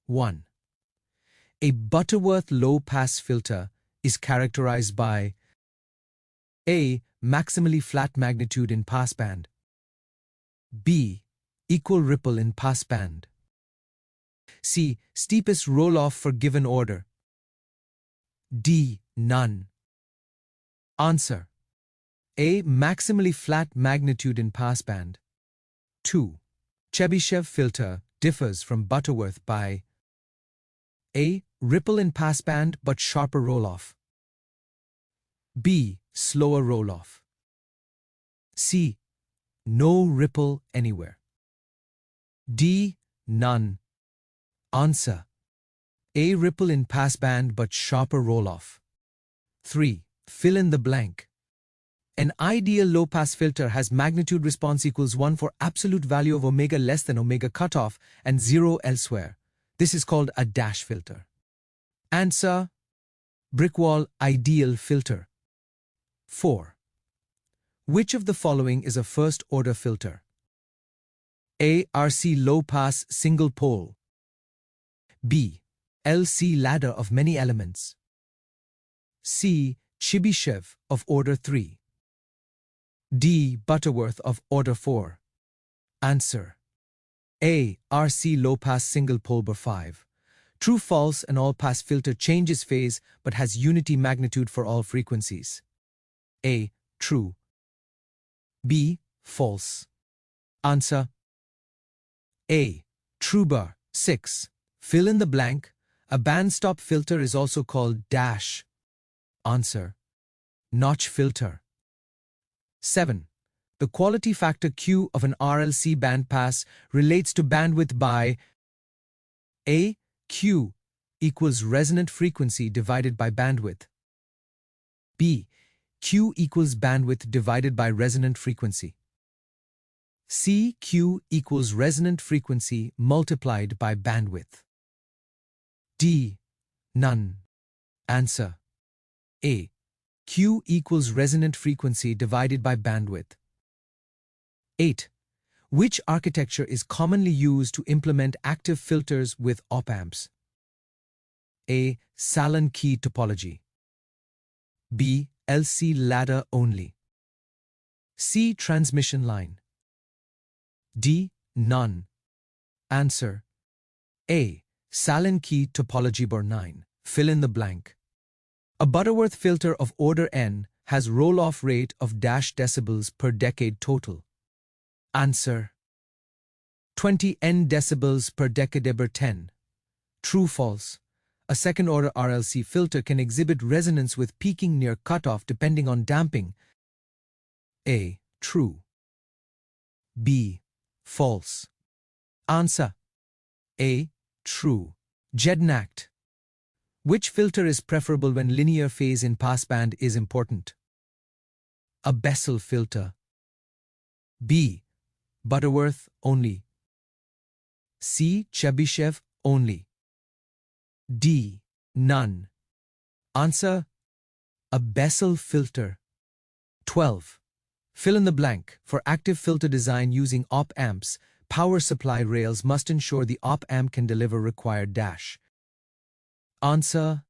1. A Butterworth low-pass filter is characterized by A. Maximally flat magnitude in passband. B. Equal ripple in passband. C. Steepest roll-off for given order. D. None. Answer: A. Maximally flat magnitude in passband. 2. Chebyshev filter differs from Butterworth by A. Ripple in passband but sharper roll-off. B. Slower roll-off. C. No ripple anywhere. D. None. Answer: A. Ripple in passband but sharper roll-off. 3. Fill in the blank. An ideal low-pass filter has magnitude response equals 1 for absolute value of omega less than omega cutoff and 0 elsewhere. This is called a dash filter. Answer: Brickwall ideal filter. 4. Which of the following is a first-order filter? A. RC low-pass single pole. B. LC ladder of many elements. C. Chebyshev of order 3. D. Butterworth of order 4. Answer: A. RC low-pass single pole bar 5. True, false, an all-pass filter changes phase but has unity magnitude for all frequencies. A. True. B. False. Answer: A. True bar 6. Fill in the blank. A bandstop filter is also called dash. Answer: Notch filter. 7. The quality factor Q of an RLC bandpass relates to bandwidth by A. Q equals resonant frequency divided by bandwidth. B. Q equals bandwidth divided by resonant frequency. C. Q equals resonant frequency multiplied by bandwidth. D. None. Answer: A. Q equals resonant frequency divided by bandwidth. 8. Which architecture is commonly used to implement active filters with op-amps? A. Salon key topology. B. LC ladder only. C. Transmission line. D. None. Answer: A. Salon key topology bar 9. Fill in the blank. A Butterworth filter of order n has roll-off rate of dash decibels per decade total. Answer: 20 n decibels per decade bar 10. True, false. A second-order RLC filter can exhibit resonance with peaking near cutoff depending on damping. A. True. B. False. Answer: A. True. Jednacht. Which filter is preferable when linear phase in passband is important? A Bessel filter. B. Butterworth only. C. Chebyshev only. D. None. Answer: a Bessel filter. 12. Fill in the blank. For active filter design using op-amps, power supply rails must ensure the op-amp can deliver required dash. Answer: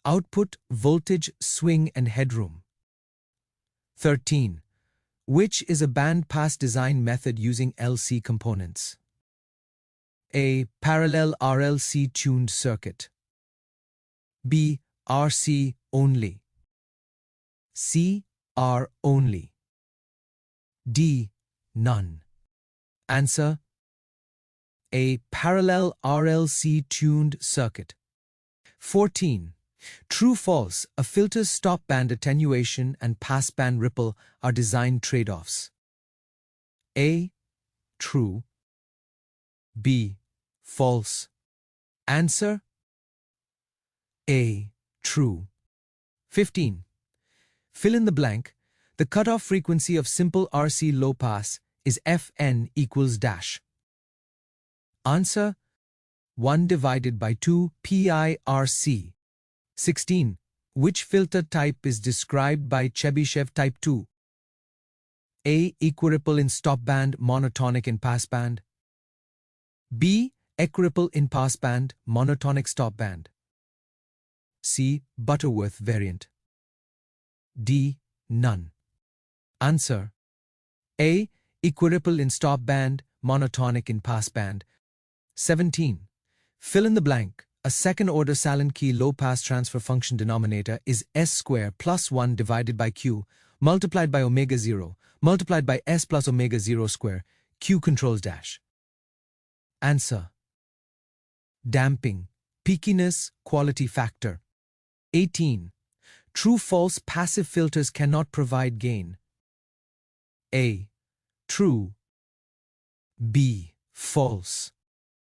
output, voltage, swing, and headroom. 13. Which is a bandpass design method using LC components? A. Parallel RLC tuned circuit. B. RC only. C. R only. D. None. Answer: A. Parallel RLC tuned circuit. 14. True, false. A filter's stop band attenuation and passband ripple are design trade-offs. A. True. B. False. Answer: A. True. 15. Fill in the blank. The cutoff frequency of simple RC low pass is Fn equals dash. Answer: 1 divided by 2 pi RC. 16. Which filter type is described by Chebyshev type 2? A. Equiripple in stop band, monotonic in passband. B. equiripple in passband, monotonic stopband. C. Butterworth variant. D. None. Answer: A. Equiripple in stopband, monotonic in passband. 17. Fill in the blank. A second-order Sallen-Key low-pass transfer function denominator is S square plus 1 divided by Q multiplied by omega 0 multiplied by S plus omega 0 square. Q controls dash. Answer: damping, peakiness, quality factor. 18. True-false passive filters cannot provide gain. A. True. B. False.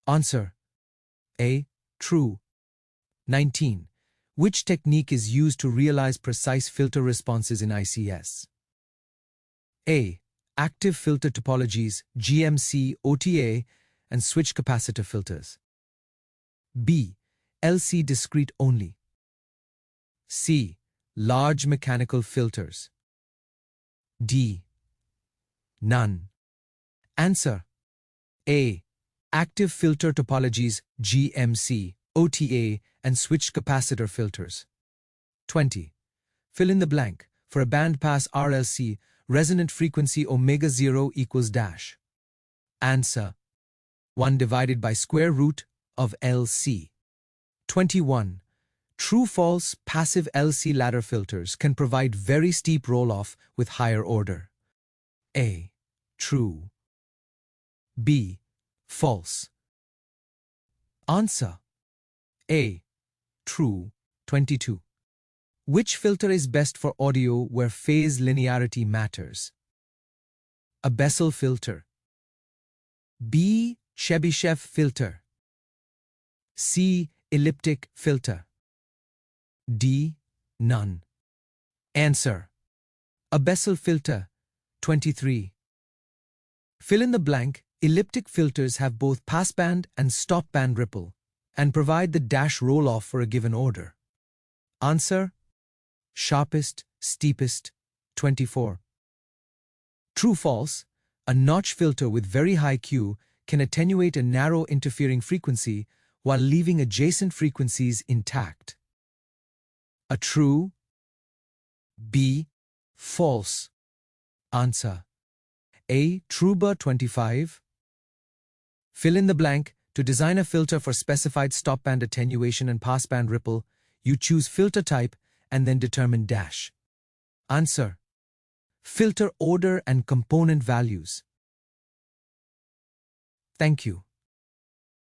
Answer: A. True. 19. Which technique is used to realize precise filter responses in ICS? A. Active filter topologies, GMC, OTA, and switch capacitor filters. B. LC discrete only. C. Large mechanical filters. D. None. Answer: A. Active filter topologies, GMC, OTA, and switch capacitor filters. 20. Fill in the blank. For a bandpass RLC, resonant frequency omega 0 equals dash. Answer: 1 divided by square root of LC. 21. True-false passive LC ladder filters can provide very steep roll-off with higher order. A. True. B. False. Answer: A. True. 22. Which filter is best for audio where phase linearity matters? A Bessel filter. B. Chebyshev filter. C. Elliptic filter. D. None. Answer: a Bessel filter. 23. Fill in the blank. Elliptic filters have both passband and stopband ripple and provide the dash roll-off for a given order. Answer: sharpest, steepest. 24. True-false. A notch filter with very high Q can attenuate a narrow interfering frequency while leaving adjacent frequencies intact. A true. B. False. Answer: A. Trueba 25. Fill in the blank. To design a filter for specified stopband attenuation and passband ripple, you choose filter type and then determine dash. Answer: filter order and component values. Thank you.